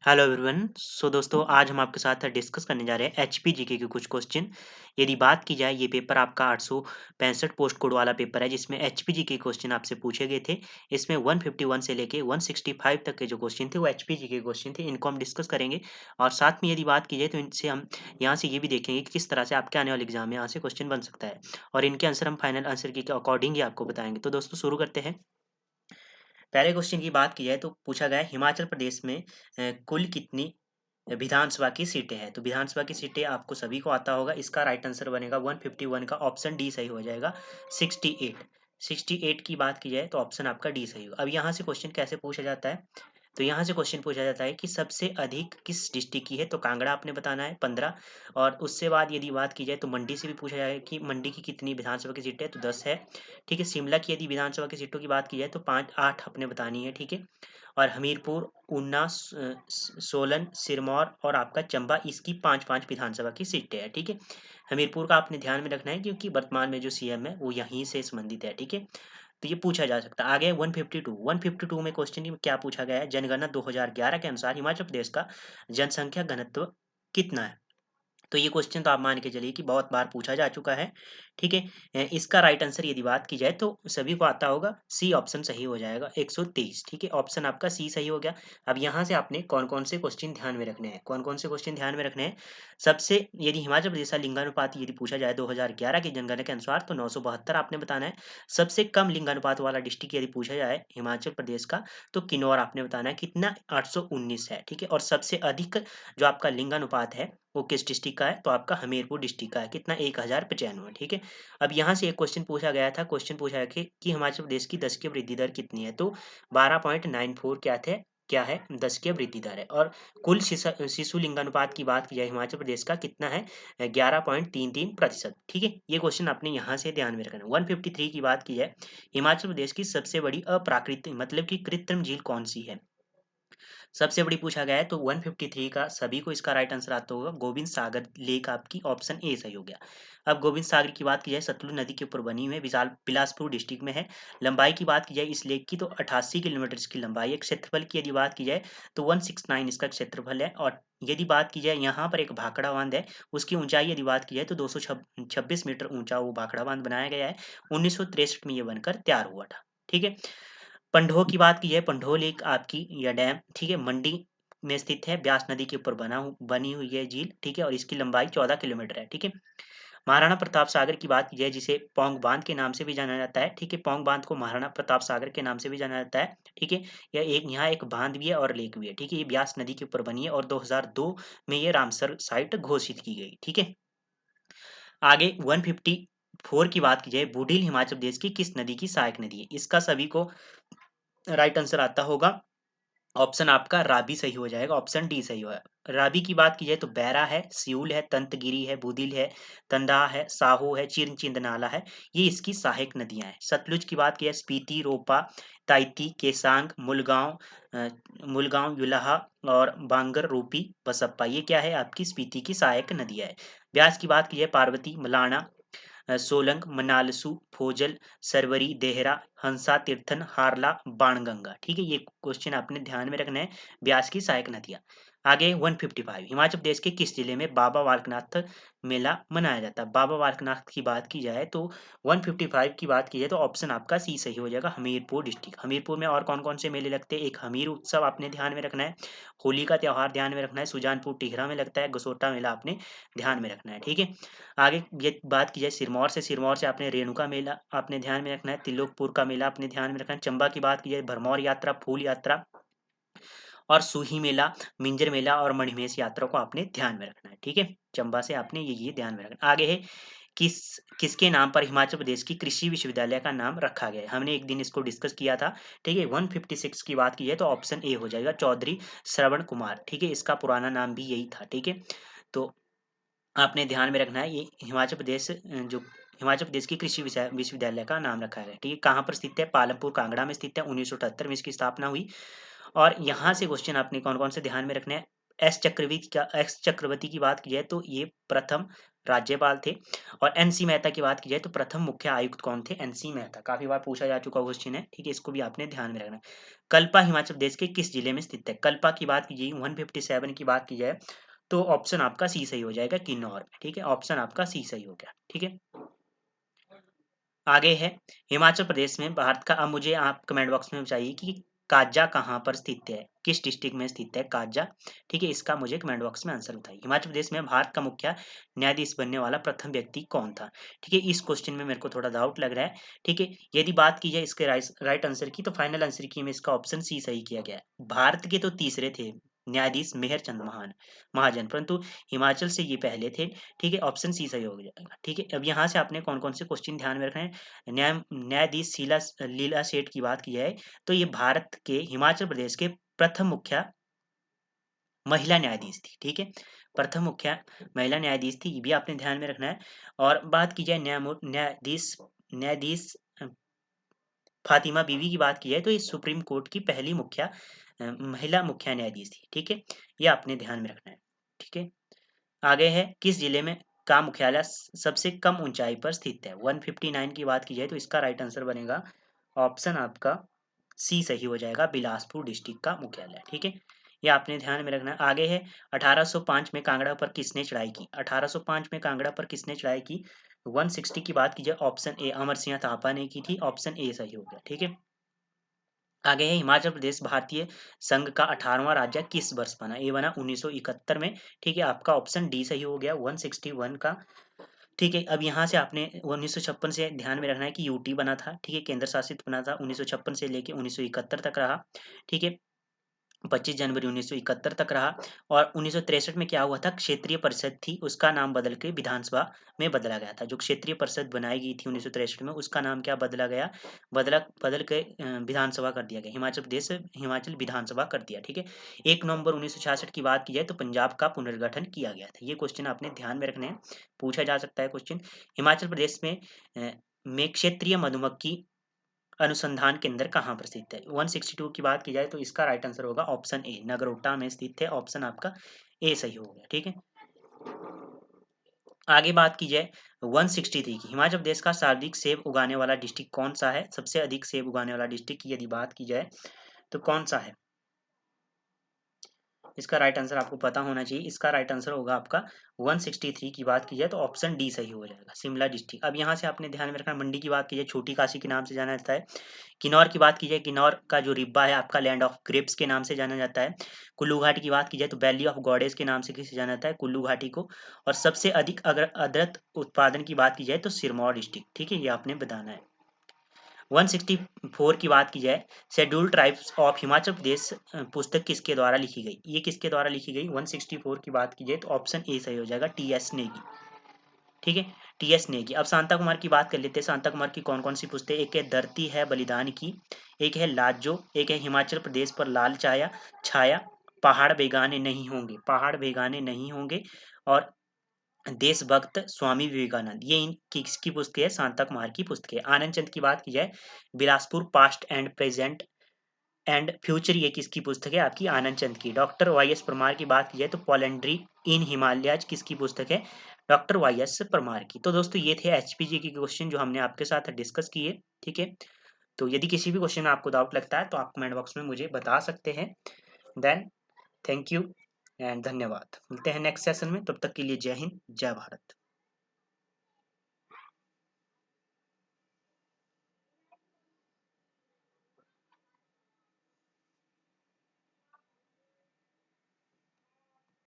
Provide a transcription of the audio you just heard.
Hello everyone. दोस्तों आज हम आपके साथ डिस्कस करने जा रहे हैं एचपी जीके के कुछ क्वेश्चन। यदि बात की जाए ये पेपर आपका 865 पोस्ट कोड वाला पेपर है जिसमें एचपी जीके क्वेश्चन आपसे पूछे गए थे। इसमें 151 से लेके 165 तक के जो क्वेश्चन थे वो एचपी जीके क्वेश्चन थे, इनको हम डिस्कस करेंगे। और साथ में यदि बात की जाए तो इनसे हम यहाँ से ये भी देखेंगे कि किस तरह से आपके आने वाले एग्जाम में यहाँ से क्वेश्चन बन सकता है, और इनके आंसर हम फाइनल आंसर के अकॉर्डिंग ही आपको बताएंगे। तो दोस्तों शुरू करते हैं। पहले क्वेश्चन की बात की जाए तो पूछा गया है हिमाचल प्रदेश में कुल कितनी विधानसभा की सीटें हैं। तो विधानसभा की सीटें आपको सभी को आता होगा। इसका राइट आंसर बनेगा 151 का ऑप्शन डी सही हो जाएगा। 68 68 की बात की जाए तो ऑप्शन आपका डी सही होगा। अब यहाँ से क्वेश्चन कैसे पूछा जाता है, तो यहाँ से क्वेश्चन पूछा जाता है कि सबसे अधिक किस डिस्ट्रिक्ट की है। तो कांगड़ा आपने बताना है 15। और उससे बाद यदि बात की जाए तो मंडी से भी पूछा जाएगा कि मंडी की कितनी विधानसभा की सीटें है, तो 10 है। ठीक है। शिमला की यदि विधानसभा की सीटों की बात की जाए तो 5 8 आपने बतानी है। ठीक है। और हमीरपुर, ऊना, सोलन, सिरमौर और आपका चंबा, इसकी 5 5 विधानसभा की सीटें हैं। ठीक है। हमीरपुर का आपने ध्यान में रखना है क्योंकि वर्तमान में जो सीएम है वो यहीं से संबंधित है। ठीक है। तो ये पूछा जा सकता है। आगे 152 में क्वेश्चन में क्या पूछा गया है, जनगणना 2011 के अनुसार हिमाचल प्रदेश का जनसंख्या घनत्व कितना है। तो ये क्वेश्चन तो आप मान के चलिए कि बहुत बार पूछा जा चुका है। ठीक है। इसका राइट आंसर यदि बात की जाए तो सभी को आता होगा, सी ऑप्शन सही हो जाएगा 123। ठीक है। ऑप्शन आपका सी सही हो गया। अब यहाँ से आपने कौन कौन से क्वेश्चन ध्यान में रखने हैं, कौन कौन से क्वेश्चन ध्यान में रखने हैं। सबसे यदि हिमाचल प्रदेश का लिंगानुपात यदि पूछा जाए 2011 की जनगणना के अनुसार तो 972 आपने बताना है। सबसे कम लिंगानुपात वाला डिस्ट्रिक्ट यदि पूछा जाए हिमाचल प्रदेश का तो किन्नौर आपने बताना है कितना, 819 है। ठीक है। और सबसे अधिक जो आपका लिंगानुपात है वो किस डिस्ट्रिक्ट का है, तो आपका हमीरपुर डिस्ट्रिक्ट का है, कितना, 1095। ठीक है। अब यहाँ से एक क्वेश्चन पूछा गया था, क्वेश्चन पूछा है कि हिमाचल प्रदेश की दशकीय वृद्धि दर कितनी है। तो 12.94 क्या है, दशकीय वृद्धि दर है। और कुल शिशु लिंगानुपात की बात की जाए हिमाचल प्रदेश का कितना है, 11.33%। ठीक है। ये क्वेश्चन आपने यहाँ से ध्यान में रखना है। 153 की बात की जाए हिमाचल प्रदेश की सबसे बड़ी अप्राकृतिक मतलब कि कृत्रिम झील कौन सी है। सबसे बड़ी पूछा गया है तो 153 का सभी को इसका राइट आंसर आता होगा, गोविंद सागर लेक आपकी ऑप्शन ए सही हो गया। अब गोविंद सागर की बात की जाए सतलुज नदी के ऊपर बनी हुई है, विशाल बिलासपुर डिस्ट्रिक्ट में है। लंबाई की बात की जाए इस लेक की तो 88 किलोमीटर इसकी लंबाई है। क्षेत्रफल की यदि बात की जाए तो 169 इसका क्षेत्रफल है। और यदि बात की जाए यहाँ पर एक भाखड़ा बांध है, उसकी ऊंचाई यदि बात की जाए तो 226 मीटर ऊंचा वो भाखड़ा बांध बनाया गया है। 1963 में ये बनकर तैयार हुआ था। ठीक है। पंडोह की बात की जाए, पंडोह लेक आपकी या डैम, ठीक है, मंडी में स्थित है। ब्यास नदी के ऊपर बनी हुई है झील। ठीक है। और इसकी लंबाई 14 किलोमीटर है। ठीक है। महाराणा प्रताप सागर की बात की जाए जिसे पौंग बांध के नाम से भी जाना जाता है। ठीक है। पौंग बांध को महाराणा प्रताप सागर के नाम से भी जाना जाता है। ठीक है। यह एक यहाँ एक बांध भी है और लेक भी है। ठीक है। ये ब्यास नदी के ऊपर बनी है और 2002 में ये रामसर साइट घोषित की गई। ठीक है। आगे 154 की बात की जाए, बूढ़ील हिमाचल प्रदेश की किस नदी की सहायक नदी है। इसका सभी को राइट आंसर आता होगा, ऑप्शन आपका राबी सही हो जाएगा, ऑप्शन डी सही होगा। राबी की बात की जाए तो बैरा है, सियूल है, तंतगिरी है, बूदिल है, तंदा है, साहो है, चिरचिंद नाला है, ये इसकी सहायक नदियां हैं। सतलुज की बात की जाए स्पीति, रोपा, ताइती, केसांग, मुलगांव, युलाहा और बांगर, रूपी, बसप्पा, ये क्या है आपकी स्पीति की सहायक नदियां है। ब्यास की बात की जाए पार्वती, मलाना, सोलंग, मनालसू, फोजल, सरवरी, देहरा, हंसा, तीर्थन, हारला, बाणगंगा। ठीक है। ये क्वेश्चन आपने ध्यान में रखना है, ब्यास की सहायक नदियां। आगे 155 हिमाचल प्रदेश के किस जिले में बाबा बालकनाथ मेला मनाया जाता है। बाबा बालकनाथ की बात की जाए तो 155 की बात की जाए तो ऑप्शन आपका सी सही हो जाएगा, हमीरपुर डिस्ट्रिक्ट। हमीरपुर में और कौन कौन से मेले लगते हैं, एक हमीर उत्सव आपने ध्यान में रखना है, होली का त्योहार ध्यान में रखना है, सुजानपुर टिहरा में लगता है, गसोटा मेला आपने ध्यान में रखना है। ठीक है। आगे ये बात की जाए सिरमौर से आपने रेणुका मेला आपने ध्यान में रखना है, त्रिलोकपुर का मेला आपने ध्यान में रखना है। चंबा की बात की जाए भरमौर यात्रा, फूल यात्रा और सूही मेला, मिंजर मेला और मणिमहेश यात्रा को आपने ध्यान में रखना है। ठीक है। चंबा से आपने ये ध्यान में रखना। आगे है किस किसके नाम पर हिमाचल प्रदेश की कृषि विश्वविद्यालय का नाम रखा गया है। हमने एक दिन इसको डिस्कस किया था। ठीक है। 156 की बात की है तो ऑप्शन ए हो जाएगा, चौधरी श्रवण कुमार। ठीक है। इसका पुराना नाम भी यही था। ठीक है। तो आपने ध्यान में रखना है ये हिमाचल प्रदेश जो हिमाचल प्रदेश की कृषि विश्वविद्यालय का नाम रखा है। ठीक है। कहाँ पर स्थित है, पालमपुर कांगड़ा में स्थित है, 1978 में इसकी स्थापना हुई। और यहाँ से क्वेश्चन आपने कौन कौन से ध्यान में रखने हैं, एस चक्रवर्ती की बात की जाए तो ये प्रथम राज्यपाल थे। और एनसी मेहता की बात की जाए तो प्रथम मुख्य आयुक्त कौन थे? एनसी मेहता। काफी बार पूछा जा चुका क्वेश्चन है, ठीक है, इसको भी आपने ध्यान में रखना है। कल्पा हिमाचल प्रदेश के किस जिले में स्थित है? कल्पा की बात की जाए, 157 की बात की जाए तो ऑप्शन आपका सी सही हो जाएगा, किन्नौर में, ठीक है, ऑप्शन आपका सी सही हो गया, ठीक है। आगे है हिमाचल प्रदेश में भारत का। अब मुझे आप कमेंट बॉक्स में बताइए कि काजा कहाँ पर स्थित है, किस डिस्ट्रिक्ट में स्थित है काजा, ठीक है, इसका मुझे कमेंट बॉक्स में आंसर बताइए। हिमाचल प्रदेश में भारत का मुख्य न्यायाधीश बनने वाला प्रथम व्यक्ति कौन था? ठीक है, इस क्वेश्चन में मेरे को थोड़ा डाउट लग रहा है, ठीक है। यदि बात की जाए इसके राइट आंसर की, तो फाइनल आंसर की में इसका ऑप्शन सी सही किया गया है। भारत के तो तीसरे थे न्यायाधीश मेहर चंद महाजन, परंतु हिमाचल से ये पहले थे, ठीक है, ऑप्शन सी सही हो जाएगा, ठीक है। अब यहाँ से आपने कौन कौन से क्वेश्चन ध्यान में रखना है। न्यायाधीश लीला सेठ की बात की जाए तो ये भारत के हिमाचल प्रदेश के प्रथम मुख्य महिला न्यायाधीश थी, ठीक है, प्रथम मुख्य महिला न्यायाधीश थी, ये भी आपने ध्यान में रखना है। और बात की जाए न्यायाधीश न्यायाधीश फातिमा बीवी की बात की जाए तो ये सुप्रीम कोर्ट की पहली महिला मुख्य न्यायाधीश थी, ठीक है, ये आपने ध्यान में रखना है, ठीक है। आगे है किस जिले में का मुख्यालय सबसे कम ऊंचाई पर स्थित है? 159 की बात की जाए तो इसका राइट आंसर बनेगा ऑप्शन आपका सी सही हो जाएगा, बिलासपुर डिस्ट्रिक्ट का मुख्यालय, ठीक है, ये आपने ध्यान में रखना है। आगे है 1805 में कांगड़ा पर किसने चढ़ाई की? 1805 में कांगड़ा पर किसने चढ़ाई की? 160 की बात की जाए ऑप्शन ए अमर सिंह थापा ने की थी, ऑप्शन ए सही हो गया, ठीक है। आगे है हिमाचल प्रदेश भारतीय संघ का 18वां राज्य किस वर्ष बना? ये बना 1971 में, ठीक है, आपका ऑप्शन डी सही हो गया 161 का, ठीक है। अब यहाँ से आपने 1956 से ध्यान में रखना है कि यूटी बना था, ठीक है, केंद्र शासित बना था 1956 से लेके 1971 तक रहा, ठीक है, 25 जनवरी 1971 तक रहा। और 1963 में क्या हुआ था, क्षेत्रीय परिषद थी, उसका नाम बदल के विधानसभा में बदला गया था। जो क्षेत्रीय परिषद बनाई गई थी 1963 में, उसका नाम क्या बदला गया, बदल के विधानसभा कर दिया गया, हिमाचल प्रदेश हिमाचल विधानसभा कर दिया, ठीक है। 1 नवंबर 1966 की बात की जाए तो पंजाब का पुनर्गठन किया गया था। ये क्वेश्चन आपने ध्यान में रखने हैं, पूछा जा सकता है क्वेश्चन। हिमाचल प्रदेश में क्षेत्रीय मधुमक्खी अनुसंधान केंद्र कहाँ पर स्थित है? 162 की बात की जाए तो इसका राइट आंसर होगा ऑप्शन ए, नगरोटा में स्थित है, ऑप्शन आपका ए सही हो गया, ठीक है। आगे बात की जाए 163 की, हिमाचल प्रदेश का सर्वाधिक सेब उगाने वाला डिस्ट्रिक्ट कौन सा है? सबसे अधिक सेब उगाने वाला डिस्ट्रिक्ट की यदि बात की जाए तो कौन सा है? इसका राइट आंसर आपको पता होना चाहिए, इसका राइट आंसर होगा आपका 163 की बात की जाए तो ऑप्शन डी सही हो जाएगा, शिमला डिस्ट्रिक्ट। अब यहाँ से आपने ध्यान में रखना, मंडी की बात की जाए छोटी काशी के नाम से जाना जाता है। किन्नौर की बात की जाए, किन्नौर का जो रिब्बा है आपका लैंड ऑफ ग्रेप्स के नाम से जाना जाता है। कुल्लू घाटी की बात की जाए तो वैली ऑफ गॉडेस के नाम से किसे जाना जाता है? कुल्लू घाटी को। और सबसे अधिक अगर अदरक उत्पादन की बात की जाए तो सिरमौर डिस्ट्रिक्ट, ठीक है, ये आपने बताना है। 164 की बात की जाए, scheduled tribes of Himachal Pradesh पुस्तक किसके द्वारा लिखी गई? ये किसके द्वारा लिखी गई? 164 की बात की जाए तो ऑप्शन ए सही हो जाएगा, टी एस नेगी, ठीक है, टी एस नेगी। अब शांता कुमार की बात कर लेते हैं, शांता कुमार की कौन कौन सी पुस्तक? एक है धरती है बलिदान की, एक है लाजो, एक है हिमाचल प्रदेश पर लाल छाया छाया, पहाड़ बेगाने नहीं होंगे, पहाड़ बेगाने नहीं होंगे, और देशभक्त स्वामी विवेकानंद। ये इन किसकी पुस्तक है? शांता कुमार की पुस्तक है। आनंद चंद की बात की जाए, Bilaspur past and present and future, ये किसकी पुस्तक है? आपकी आनंद चंद की। डॉक्टर वाई एस परमार की बात की जाए तो पोलेंड्री इन हिमालयाज किसकी पुस्तक है? डॉक्टर वाई एस परमार की। तो दोस्तों ये थे एचपीजी के क्वेश्चन जो हमने आपके साथ डिस्कस किए, ठीक है। तो यदि किसी भी क्वेश्चन में आपको डाउट लगता है तो आप कमेंट बॉक्स में मुझे बता सकते हैं। देन थैंक यू एंड धन्यवाद, मिलते हैं नेक्स्ट सेशन में, तब तक के लिए जय हिंद जय भारत।